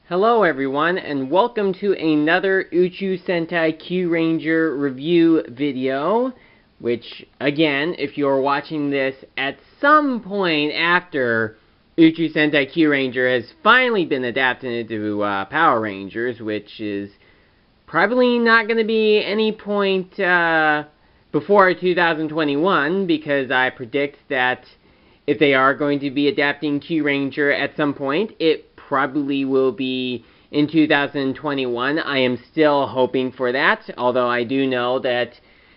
Hello everyone, and welcome to another Uchu Sentai Kyuranger review video, which, again, if you're watching this at some point after Uchu Sentai Kyuranger has finally been adapted into Power Rangers, which is probably not going to be any point before 2021, because I predict that if they are going to be adapting Kyuranger at some point, it probably will be in 2021. I am still hoping for that, although I do know that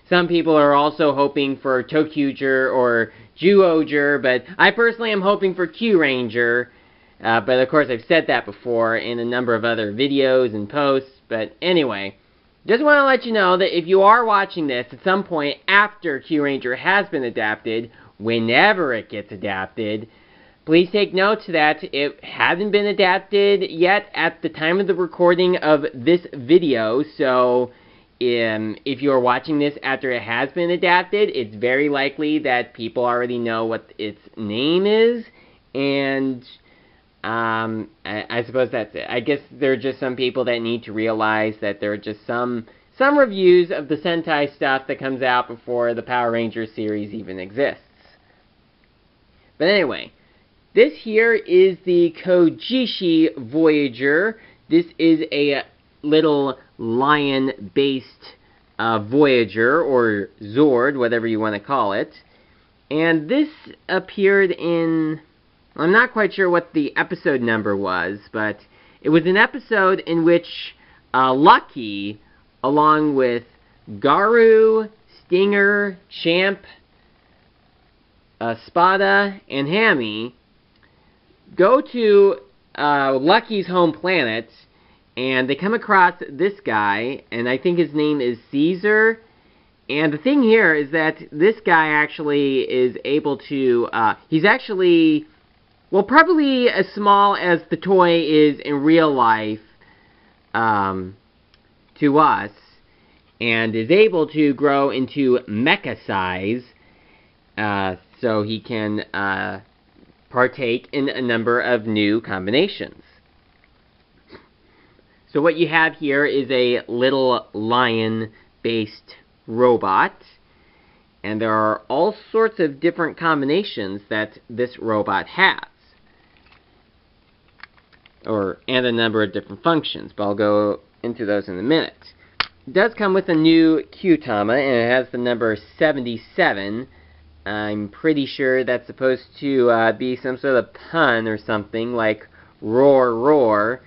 some people are also hoping for Tokyuger or Zyuohger, but I personally am hoping for Kyuranger. But of course I've said that before in a number of other videos and posts. But anyway, just want to let you know that if you are watching this at some point after Kyuranger has been adapted, whenever it gets adapted, please take note that it hasn't been adapted yet at the time of the recording of this video, so if you're watching this after it has been adapted, it's very likely that people already know what its name is, and I suppose that's it. I guess there are just some people that need to realize that there are just some reviews of the Sentai stuff that comes out before the Power Rangers series even exists. But anyway, this here is the Kojishi Voyager. This is a little lion-based Voyager, or Zord, whatever you want to call it. And this appeared in... I'm not quite sure what the episode number was, but it was an episode in which Lucky, along with Garu, Stinger, Champ, Spada, and Hammy, go to Lucky's home planet, and they come across this guy, and I think his name is Caesar. And the thing here is that this guy actually is able to, he's actually, well, probably as small as the toy is in real life to us, and is able to grow into mecha size, so he can partake in a number of new combinations. So what you have here is a little lion-based robot, and there are all sorts of different combinations that this robot has, and a number of different functions, but I'll go into those in a minute. It does come with a new Q-Tama, and it has the number 77. I'm pretty sure that's supposed to be some sort of pun or something, like roar, roar.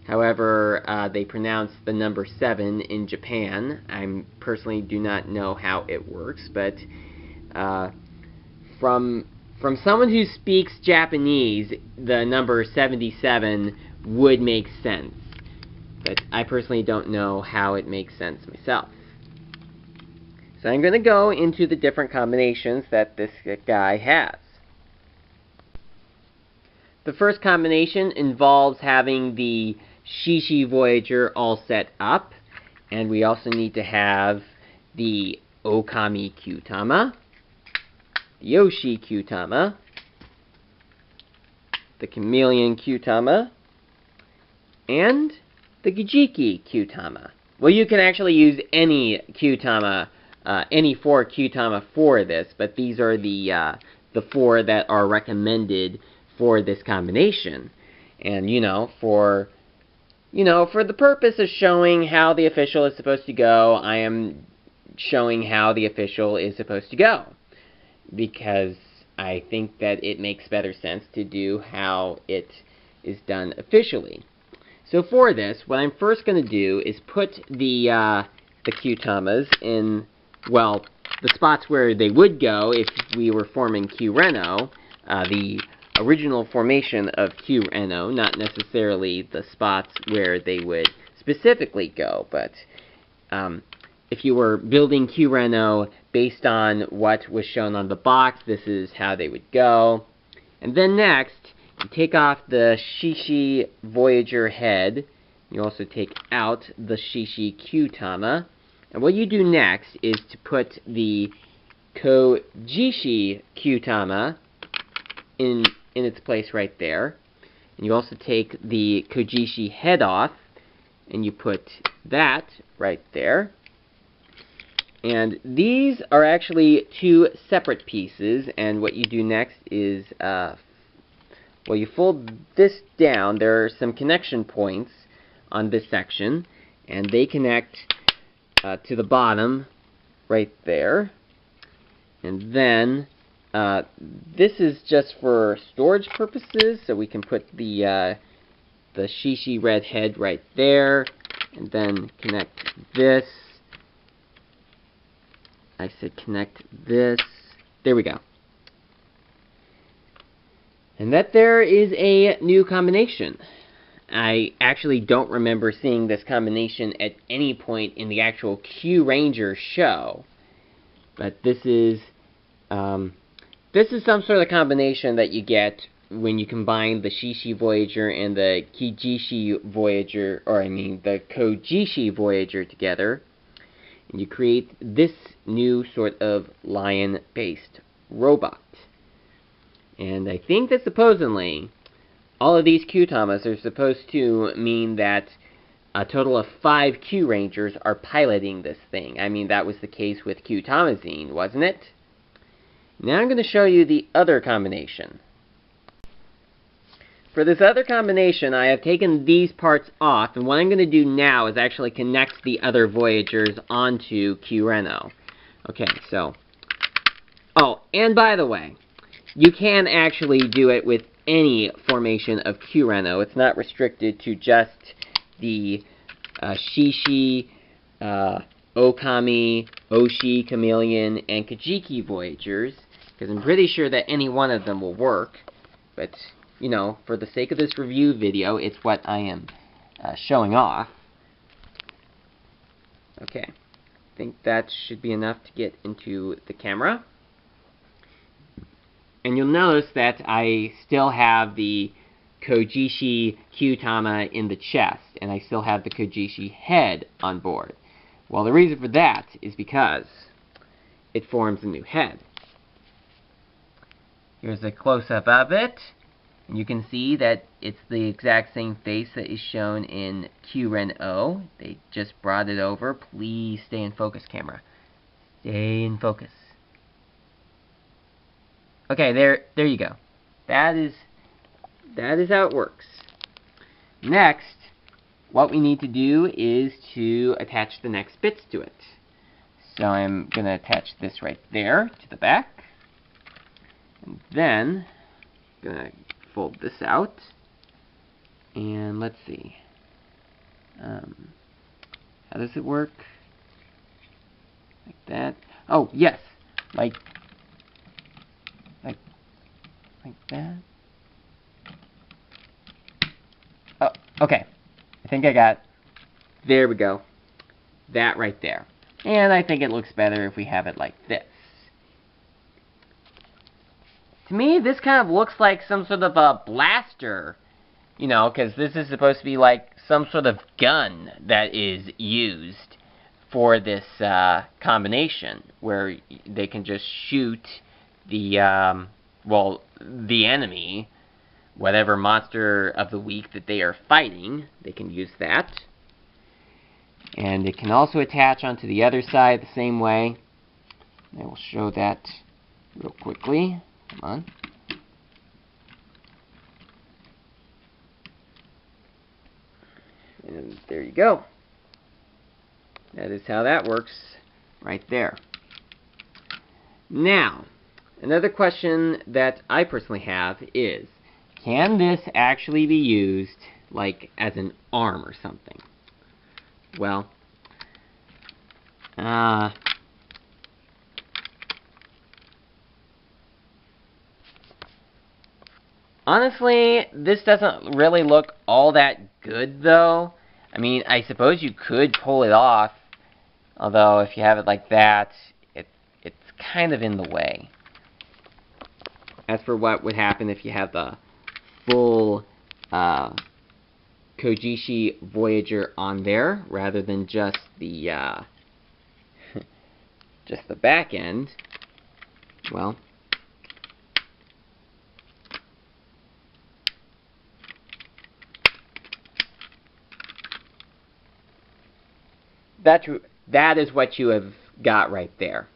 However, they pronounce the number 7 in Japan. I personally do not know how it works, but from someone who speaks Japanese, the number 77 would make sense. But I personally don't know how it makes sense myself. So I'm going to go into the different combinations that this guy has. The first combination involves having the Kojishi Voyager all set up, and we also need to have the Okami Q-Tama, the Yoshi Q-Tama, the Chameleon Q-Tama, and the Gijiki Q-Tama. Well, you can actually use any Q-Tama, any 4 Q-Tama for this, but these are the 4 that are recommended for this combination. And, for the purpose of showing how the official is supposed to go, I am showing how the official is supposed to go, because I think that it makes better sense to do how it is done officially. So for this, what I'm first going to do is put the Q-Tamas in, well, the spots where they would go if we were forming Q-Reno, the original formation of Q-Reno, not necessarily the spots where they would specifically go, but if you were building Q-Reno based on what was shown on the box, this is how they would go. And then next, you take off the Kojishi Voyager head. You also take out the Kojishi Q-Tama. And what you do next is to put the Kojishi Q-Tama in its place right there. And you also take the Kojishi head off, and you put that right there. And these are actually two separate pieces, and what you do next is, well, you fold this down. There are some connection points on this section, and they connect to the bottom right there. And then this is just for storage purposes, so we can put the Shishi red head right there, and then connect this. I said connect this. There we go. And that there is a new combination. I actually don't remember seeing this combination at any point in the actual Kyuranger show. But this is some sort of combination that you get when you combine the Shishi Voyager and the Kojishi Voyager, or I mean the Kojishi Voyager together. And you create this new sort of lion-based robot. And I think that supposedly all of these Q-Tamas are supposed to mean that a total of 5 Kyurangers are piloting this thing. I mean, that was the case with Q-Tamazine, wasn't it? Now I'm going to show you the other combination. For this other combination, I have taken these parts off, and what I'm going to do now is actually connect the other Voyagers onto Kyureno. Okay, so... Oh, and by the way, you can actually do it with any formation of Kyureno. It's not restricted to just the Shishi, Okami, Oshi, Chameleon, and Kajiki Voyagers, because I'm pretty sure that any one of them will work, but... you know, for the sake of this review video, it's what I am showing off. Okay, I think that should be enough to get into the camera. And you'll notice that I still have the Kojishi Q-Tama in the chest, and I still have the Kojishi head on board. Well, the reason for that is because it forms a new head. Here's a close-up of it. You can see that it's the exact same face that is shown in Kyureno. They just brought it over. Please stay in focus, camera. Stay in focus. Okay, there you go. That is how it works. Next, what we need to do is to attach the next bits to it. So I'm going to attach this right there to the back. And then I'm going to fold this out, and let's see, how does it work? Like that. Oh yes, like that. Oh, okay, I think I got, there we go, that right there. And I think it looks better if we have it like this. To me, this kind of looks like some sort of a blaster, you know, because this is supposed to be like some sort of gun that is used for this combination, where they can just shoot the, well, the enemy, whatever monster of the week that they are fighting, they can use that. And it can also attach onto the other side the same way. I will show that real quickly. Come on. And there you go. That is how that works right there. Now, another question that I personally have is, can this actually be used like as an arm or something? Well, honestly, this doesn't really look all that good, though. I mean, I suppose you could pull it off, although if you have it like that, it's kind of in the way. As for what would happen if you have the full Kojishi Voyager on there, rather than just the just the back end, well, that is what you have got right there.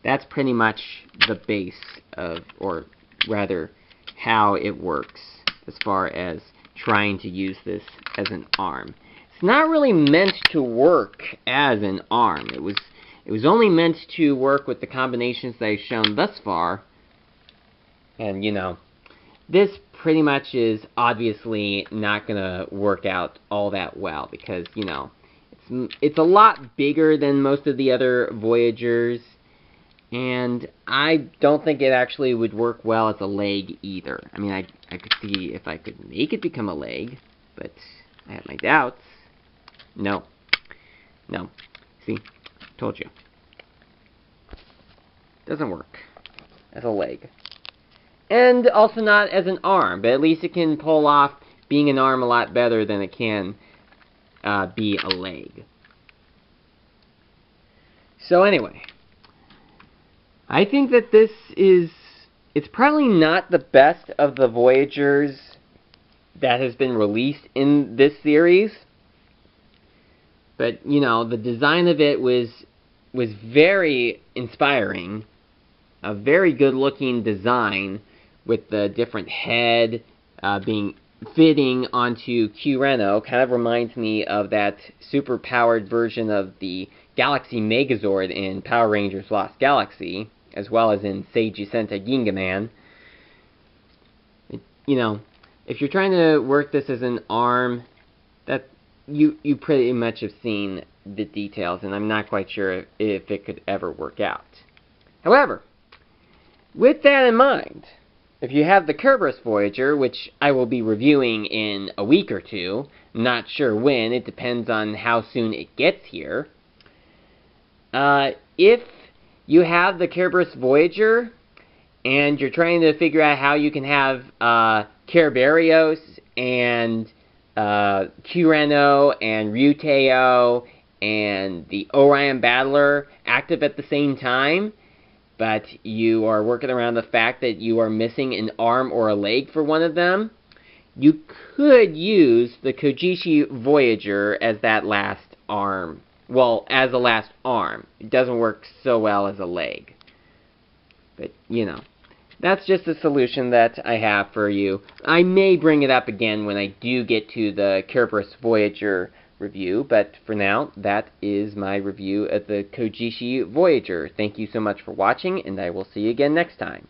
That's pretty much the base of, or rather, how it works as far as trying to use this as an arm. It's not really meant to work as an arm. It was only meant to work with the combinations that I've shown thus far. And, you know, this pretty much is obviously not going to work out all that well because, you know, it's a lot bigger than most of the other Voyagers, and I don't think it actually would work well as a leg either. I mean, I could see if I could make it become a leg, but I have my doubts. No. No. See? Told you. Doesn't work as a leg. And also not as an arm, but at least it can pull off being an arm a lot better than it can be a leg. So anyway, I think that this is, it's probably not the best of the Voyagers that has been released in this series. But, you know, the design of it was very inspiring. A very good looking design with the different head being fitting onto Kyureno. Kind of reminds me of that super powered version of the Galaxy Megazord in Power Rangers Lost Galaxy, as well as in Seiji Sentai Gingaman. You know, if you're trying to work this as an arm, that you pretty much have seen the details, and I'm not quite sure if it could ever work out. However, with that in mind, if you have the Kerberos Voyager, which I will be reviewing in a week or two, not sure when, it depends on how soon it gets here. If you have the Kerberos Voyager, and you're trying to figure out how you can have Kerberos and Kyureno and Ryuteo and the Orion Battler active at the same time, but you are working around the fact that you are missing an arm or a leg for one of them, you could use the Kojishi Voyager as that last arm. Well, as a last arm. It doesn't work so well as a leg. But, you know, that's just a solution that I have for you. I may bring it up again when I do get to the Kerberos Voyager review, but for now, that is my review of the Kojishi Voyager. Thank you so much for watching, and I will see you again next time.